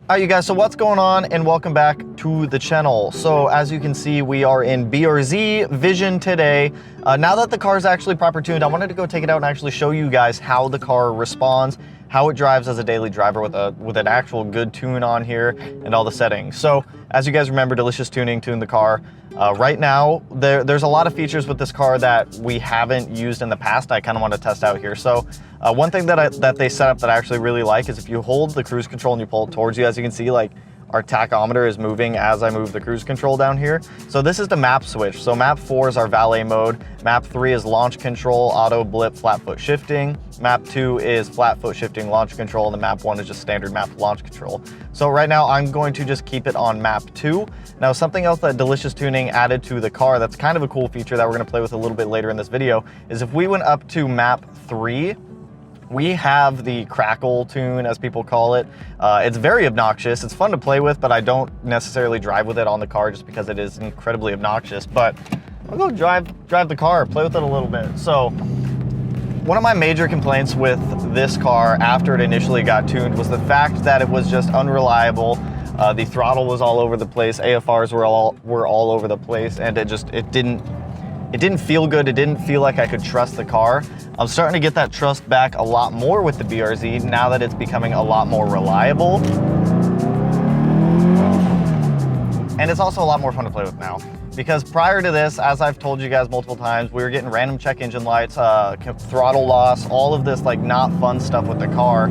Alright you guys, so what's going on, and welcome back to the channel. So as you can see, we are in BRZ Vision today. Now that the car is actually proper tuned, I wanted to go take it out and actually show you guys how the car responds, how it drives as a daily driver with an actual good tune on here and all the settings. So as you guys remember, Delicious Tuning tuned the car. Right now, there's a lot of features with this car that we haven't used in the past. I kind of want to test out here. So one thing that they set up that I actually really like is if you hold the cruise control and you pull it towards you, as you can see, like our tachometer is moving as I move the cruise control down here. So this is the map switch. So map 4 is our valet mode. Map 3 is launch control, auto blip, flat foot shifting. Map 2 is flat foot shifting, launch control, and the map 1 is just standard map launch control. So right now I'm going to just keep it on map 2. Now something else that Delicious Tuning added to the car that's kind of a cool feature that we're gonna play with a little bit later in this video is if we went up to map 3, we have the crackle tune, as people call it. It's very obnoxious. It's fun to play with, but I don't necessarily drive with it on the car just because it is incredibly obnoxious. But I'll go drive the car, play with it a little bit. So one of my major complaints with this car after it initially got tuned was the fact that it was just unreliable. The throttle was all over the place. AFRs were all over the place, and it didn't feel good. It didn't feel like I could trust the car. I'm starting to get that trust back a lot more with the BRZ now that it's becoming a lot more reliable. And it's also a lot more fun to play with now. Because prior to this, as I've told you guys multiple times, we were getting random check engine lights, throttle loss, all of this like not fun stuff with the car.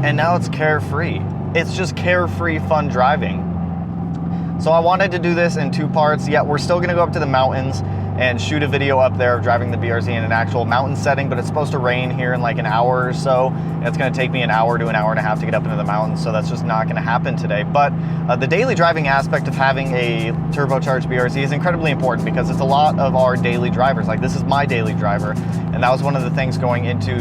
And now it's carefree. It's just carefree fun driving. So I wanted to do this in 2 parts. Yeah, we're still gonna go up to the mountains and shoot a video up there of driving the BRZ in an actual mountain setting, but it's supposed to rain here in like an hour or so. And it's gonna take me an hour to an hour and a half to get up into the mountains, so that's just not gonna happen today. But the daily driving aspect of having a turbocharged BRZ is incredibly important because it's a lot of our daily drivers. Like this is my daily driver, and that was one of the things going into,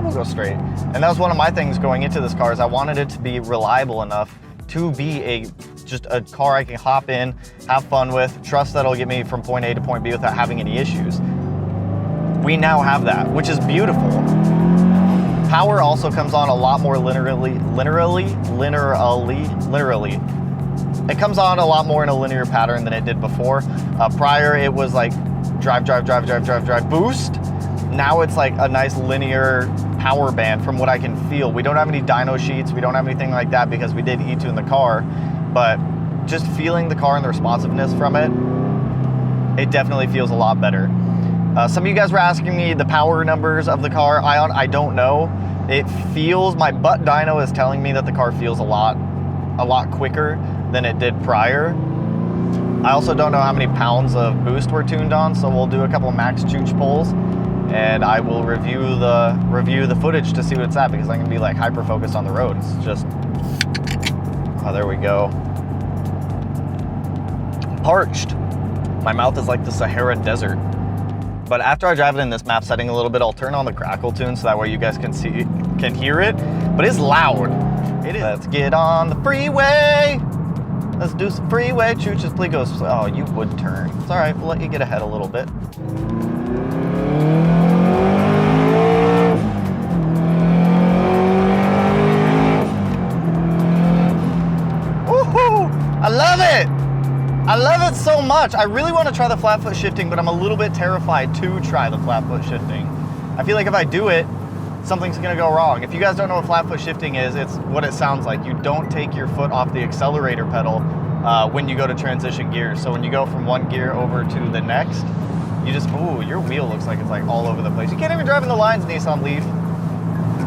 we'll go straight. And that was one of my things going into this car is I wanted it to be reliable enough to be just a car I can hop in, have fun with, trust that it'll get me from point A to point B without having any issues. We now have that, which is beautiful. Power also comes on a lot more linearly. It comes on a lot more in a linear pattern than it did before. Prior, it was like drive, boost. Now it's like a nice linear power band from what I can feel. We don't have any dyno sheets, we don't have anything like that because we did E2 in the car, but just feeling the car and the responsiveness from it, it definitely feels a lot better. Some of you guys were asking me the power numbers of the car. I don't know. It feels, my butt dyno is telling me that the car feels a lot quicker than it did prior. I also don't know how many pounds of boost we're tuned on, so we'll do a couple max chooch pulls and I will review the footage to see what it's at because I'm gonna be like hyper focused on the road. It's just, oh, there we go. Parched. My mouth is like the Sahara Desert. But after I drive it in this map setting a little bit, I'll turn on the crackle tune so that way you guys can hear it. But it's loud. It is. Let's get on the freeway. Let's do some freeway. Chooches, please go. Oh, you would turn. It's all right. We'll let you get ahead a little bit. I love it! I love it so much. I really want to try the flat foot shifting, but I'm a little bit terrified to try the flat foot shifting. I feel like if I do it, something's gonna go wrong. If you guys don't know what flat foot shifting is, it's what it sounds like. You don't take your foot off the accelerator pedal when you go to transition gears. So when you go from one gear over to the next, you just, ooh, your wheel looks like it's like all over the place. You can't even drive in the lines, Nissan Leaf.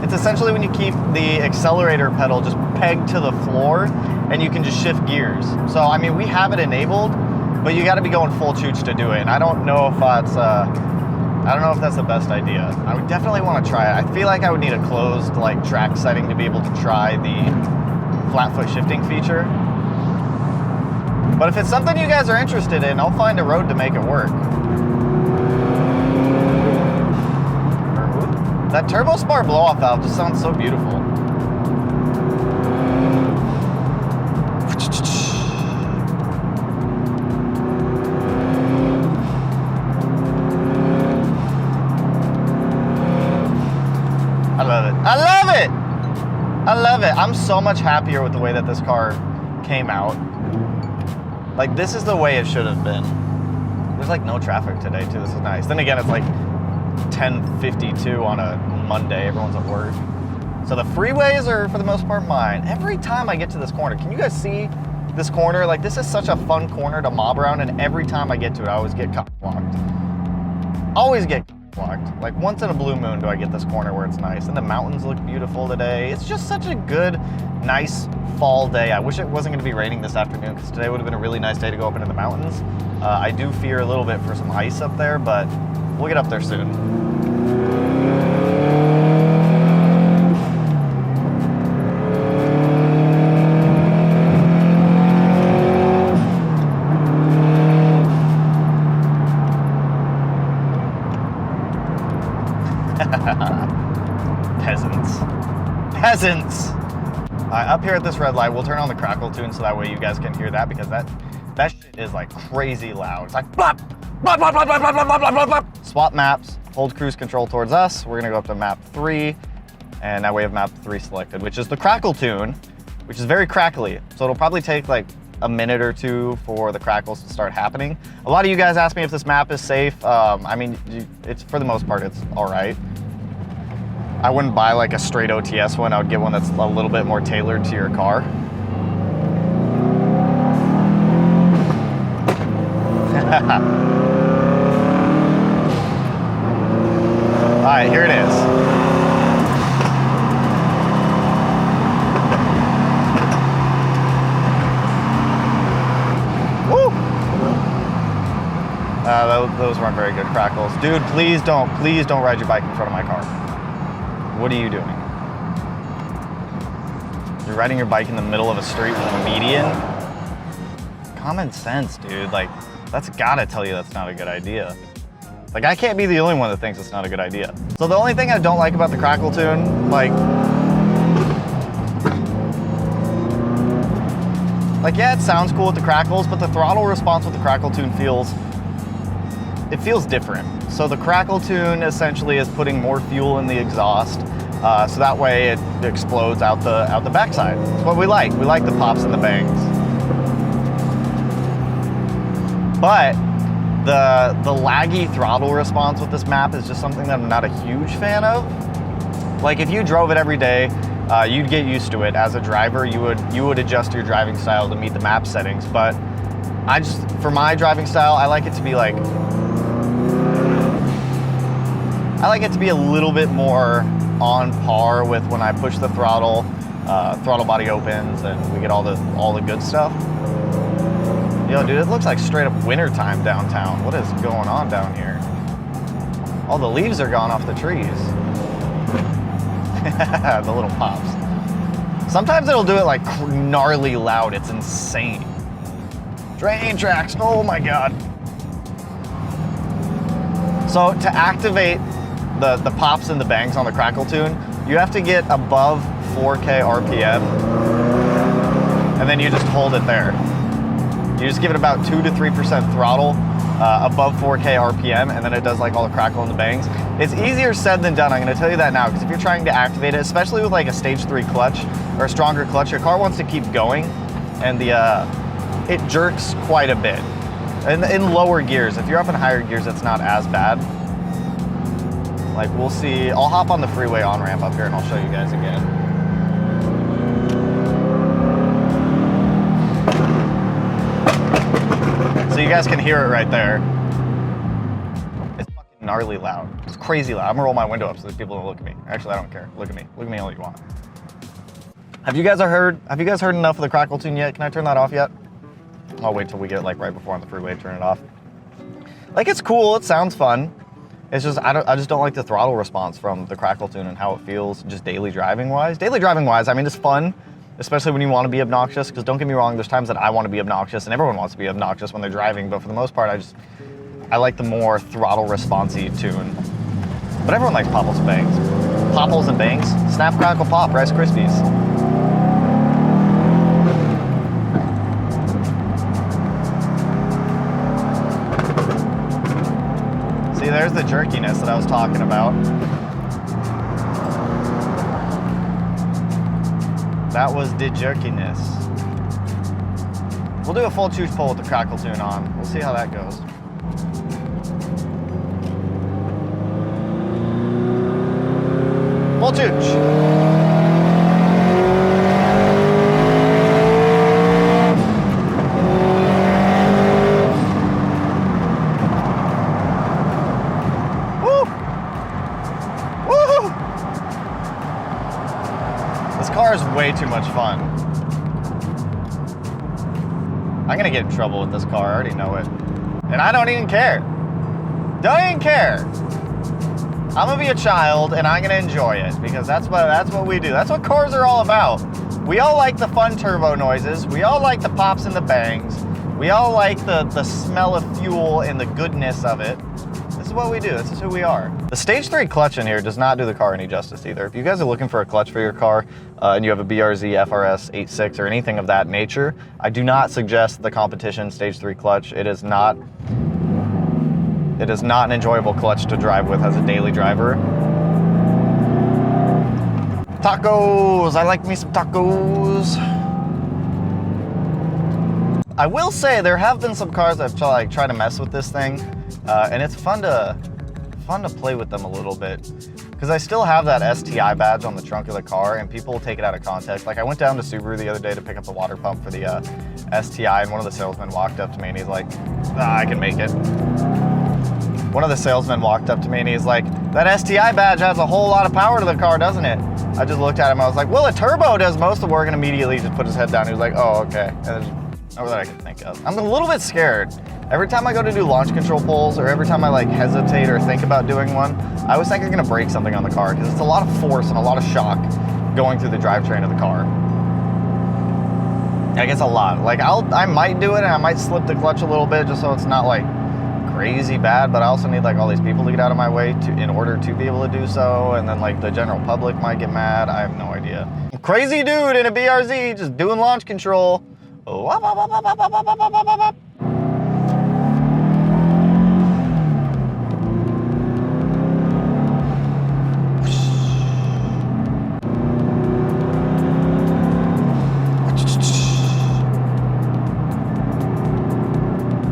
It's essentially when you keep the accelerator pedal just pegged to the floor and you can just shift gears. So, I mean, we have it enabled, but you gotta be going full chooch to do it. And I don't know if that's the best idea. I would definitely wanna try it. I feel like I would need a closed like track setting to be able to try the flat foot shifting feature. But if it's something you guys are interested in, I'll find a road to make it work. That turbo spar blow-off valve just sounds so beautiful. I love it. I love it! I love it. I'm so much happier with the way that this car came out. Like, this is the way it should have been. There's like no traffic today too, this is nice. Then again, it's like 10:52 on a Monday, everyone's at work. So the freeways are, for the most part, mine. Every time I get to this corner, can you guys see this corner? Like, this is such a fun corner to mob around, and every time I get to it, I always get cock-blocked. Always get cock-blocked. Like, once in a blue moon do I get this corner where it's nice. And the mountains look beautiful today. It's just such a good, nice fall day. I wish it wasn't gonna be raining this afternoon, because today would have been a really nice day to go up into the mountains. I do fear a little bit for some ice up there, but we'll get up there soon. Peasants. Up here at this red light, we'll turn on the crackle tune so that way you guys can hear that, because that shit is like crazy loud. It's like blop, blop, blop, blop, blop, blop, blop, blop, blop, blop. Swap maps, hold cruise control towards us. We're gonna go up to map 3, and now we have map 3 selected, which is the crackle tune, which is very crackly. So it'll probably take like a minute or two for the crackles to start happening. A lot of you guys asked me if this map is safe. I mean, it's, for the most part, it's all right. I wouldn't buy like a straight OTS one. I would get one that's a little bit more tailored to your car. All right, here it is. Woo! Those weren't very good crackles. Dude, please don't ride your bike in front of my car. What are you doing? You're riding your bike in the middle of a street with a median? Common sense, dude. Like, that's gotta tell you that's not a good idea. Like, I can't be the only one that thinks it's not a good idea. So the only thing I don't like about the crackle tune, like yeah, it sounds cool with the crackles, but the throttle response with the crackle tune feels different. So the crackle tune essentially is putting more fuel in the exhaust, so that way it explodes out the backside. That's what we like. We like the pops and the bangs. But the laggy throttle response with this map is just something that I'm not a huge fan of. Like, if you drove it every day, you'd get used to it. As a driver, you would adjust your driving style to meet the map settings. But for my driving style, I like it to be like, I like it to be a little bit more on par with when I push the throttle, throttle body opens, and we get all the good stuff. Yo, dude, it looks like straight up wintertime downtown. What is going on down here? All the leaves are gone off the trees. The little pops. Sometimes it'll do it like gnarly loud. It's insane. Train tracks, oh my God. So to activate the pops and the bangs on the crackle tune, you have to get above 4K RPM, and then you just hold it there. You just give it about 2 to 3% throttle above 4K RPM, and then it does like all the crackle and the bangs. It's easier said than done, I'm gonna tell you that now, because if you're trying to activate it, especially with like a stage 3 clutch or a stronger clutch, your car wants to keep going, and it jerks quite a bit. In lower gears, if you're up in higher gears, it's not as bad. Like, we'll see. I'll hop on the freeway on-ramp up here and I'll show you guys again. So you guys can hear it right there. It's fucking gnarly loud. It's crazy loud. I'm gonna roll my window up so that people don't look at me. Actually, I don't care. Look at me. Look at me all you want. Have you guys heard enough of the crackle tune yet? Can I turn that off yet? I'll wait till we get like right before on the freeway to turn it off. Like, it's cool. It sounds fun. It's just, I just don't like the throttle response from the crackle tune and how it feels just daily driving wise. Daily driving wise, I mean, it's fun, especially when you want to be obnoxious, because don't get me wrong, there's times that I want to be obnoxious and everyone wants to be obnoxious when they're driving, but for the most part, I like the more throttle responsive tune. But everyone likes popples and bangs. Popples and bangs, snap, crackle, pop, Rice Krispies. See, there's the jerkiness that I was talking about. That was the jerkiness. We'll do a full choose pull with the crackle tune on. We'll see how that goes. Full chooch. Way too much fun. I'm gonna get in trouble with this car, I already know it. And I don't even care. Don't even care. I'm gonna be a child and I'm gonna enjoy it because that's what we do. That's what cars are all about. We all like the fun turbo noises. We all like the pops and the bangs. We all like the smell of fuel and the goodness of it. This is what we do. This is who we are. The Stage 3 clutch in here does not do the car any justice either. If you guys are looking for a clutch for your car and you have a BRZ, FRS, 8.6 or anything of that nature, I do not suggest the competition Stage 3 clutch. It is not an enjoyable clutch to drive with as a daily driver. Tacos, I like me some tacos. I will say there have been some cars that I've tried to mess with this thing, and it's fun to play with them a little bit, because I still have that STI badge on the trunk of the car, and people take it out of context. Like I went down to Subaru the other day to pick up the water pump for the STI, and one of the salesmen walked up to me and he's like, I can make it. One of the salesmen walked up to me and he's like, that STI badge has a whole lot of power to the car, doesn't it? I just looked at him, I was like, well, a turbo does most of the work, and immediately just put his head down. He was like, oh, okay. And there's no that I can think of. I'm a little bit scared. Every time I go to do launch control pulls, or every time I like hesitate or think about doing one, I always think I'm gonna break something on the car, because it's a lot of force and a lot of shock going through the drivetrain of the car. Like it's a lot. Like I might do it and I might slip the clutch a little bit just so it's not like crazy bad, but I also need like all these people to get out of my way in order to be able to do so, and then like the general public might get mad. I have no idea. Crazy dude in a BRZ just doing launch control.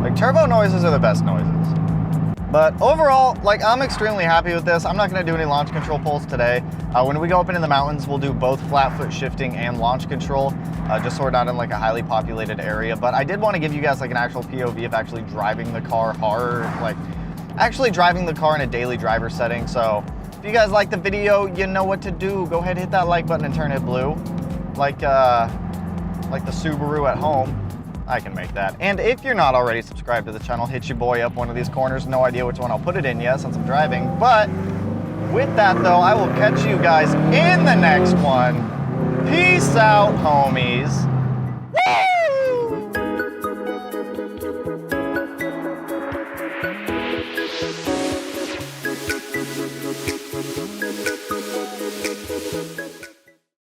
Like turbo noises are the best noises. But overall, like I'm extremely happy with this. I'm not gonna do any launch control pulls today. When we go up into the mountains, we'll do both flat foot shifting and launch control, just so we're not in like a highly populated area. But I did want to give you guys like an actual POV of actually driving the car hard, like actually driving the car in a daily driver setting. So if you guys like the video, you know what to do. Go ahead, hit that like button and turn it blue. Like the Subaru at home. I can make that. And if you're not already subscribed to the channel, hit your boy up one of these corners. No idea which one I'll put it in yet since I'm driving. But with that though, I will catch you guys in the next one. Peace out, homies. Woo!